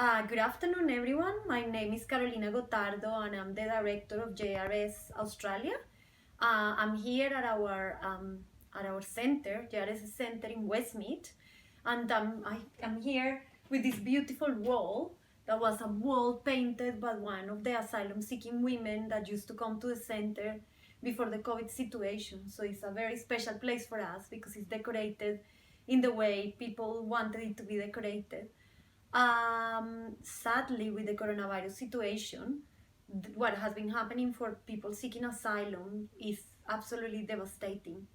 Good afternoon, everyone. My name is Carolina Gotardo, and I'm the director of JRS Australia. I'm here at our center, JRS Center in Westmead, and I'm here with this beautiful wall that was a wall painted by one of the asylum-seeking women that used to come to the center before the COVID situation. So it's a very special place for us because it's decorated in the way people wanted it to be decorated. Sadly, with the coronavirus situation, what has been happening for people seeking asylum is absolutely devastating.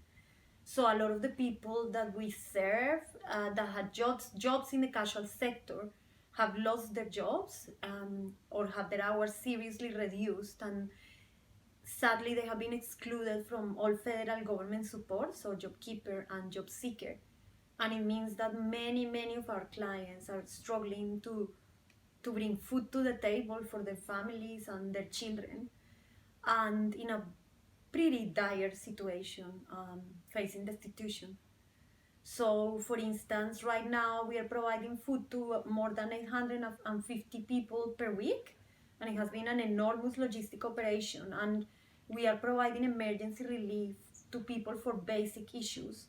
So a lot of the people that we serve that had jobs in the casual sector have lost their jobs or have their hours seriously reduced, and sadly they have been excluded from all federal government support, so JobKeeper and Job Seeker. And it means that many of our clients are struggling to bring food to the table for their families and their children, and in a pretty dire situation, facing destitution. So, for instance, right now we are providing food to more than 850 people per week, and it has been an enormous logistic operation. And we are providing emergency relief to people for basic issues,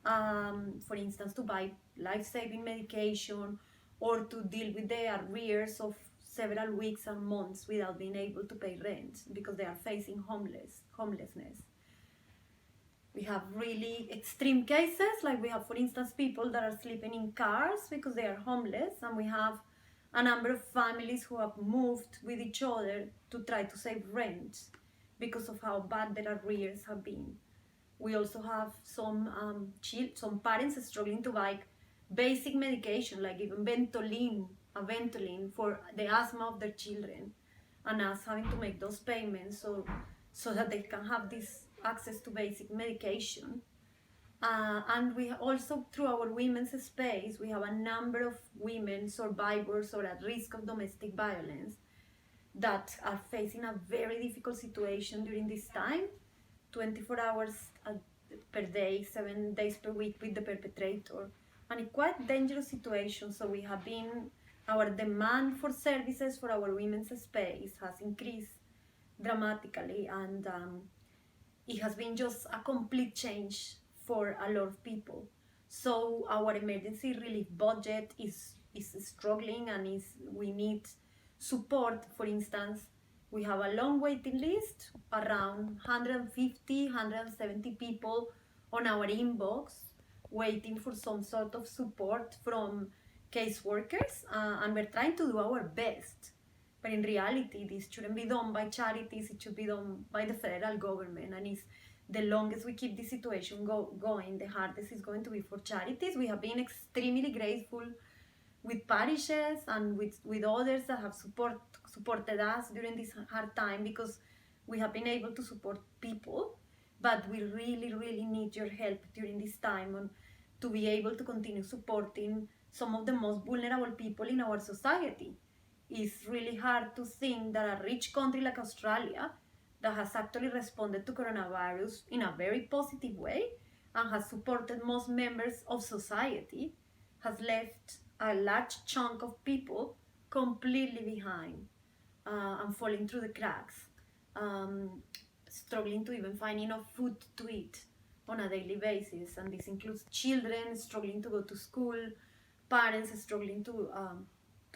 for instance, to buy life-saving medication or to deal with the arrears of several weeks and months without being able to pay rent because they are facing homelessness. We have really extreme cases, like we have, for instance, people that are sleeping in cars because they are homeless, and we have a number of families who have moved with each other to try to save rent because of how bad their arrears have been. We also have some parents struggling to buy basic medication, like even Ventolin for the asthma of their children, and us having to make those payments so that they can have this access to basic medication. And we also, through our women's space, we have a number of women survivors or at risk of domestic violence that are facing a very difficult situation during this time, 24 hours per day, 7 days per week with the perpetrator, and a quite dangerous situation. So we have been, our demand for services for our women's space has increased dramatically, and it has been just a complete change for a lot of people. So our emergency relief budget is struggling, and we need support. For instance, we have a long waiting list, around 150, 170 people on our inbox waiting for some sort of support from caseworkers, and we're trying to do our best. But in reality, this shouldn't be done by charities, it should be done by the federal government. And it's the longest we keep this situation going, the hardest is going to be for charities. We have been extremely grateful with parishes and with others that have supported us during this hard time, because we have been able to support people, but we really need your help during this time and to be able to continue supporting some of the most vulnerable people in our society. It's really hard to think that a rich country like Australia, that has actually responded to coronavirus in a very positive way and has supported most members of society, has left a large chunk of people completely behind, and falling through the cracks, struggling to even find enough food to eat on a daily basis. And this includes children struggling to go to school, parents struggling to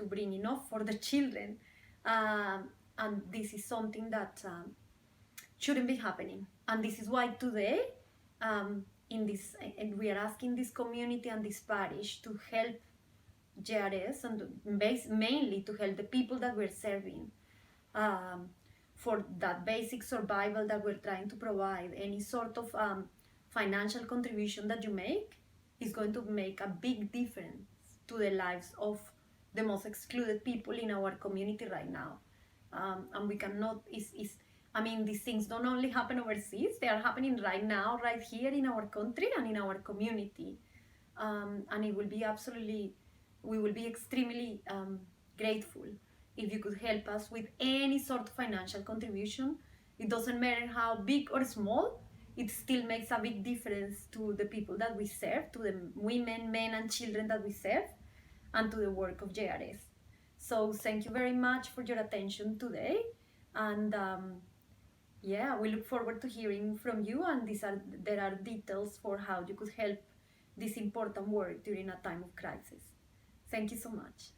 bring enough for the children, and this is something that shouldn't be happening. And this is why today, and we are asking this community and this parish to help JRS, and mainly to help the people that we're serving, for that basic survival that we're trying to provide. Any sort of financial contribution that you make is going to make a big difference to the lives of the most excluded people in our community right now. And we cannot, these things don't only happen overseas, they are happening right now, right here in our country and in our community. And it will be we will be extremely grateful if you could help us with any sort of financial contribution. It doesn't matter how big or small, it still makes a big difference to the people that we serve, to the women, men, and children that we serve, and to the work of JRS. So thank you very much for your attention today, and yeah, we look forward to hearing from you. And there are details for how you could help this important work during a time of crisis. Thank you so much.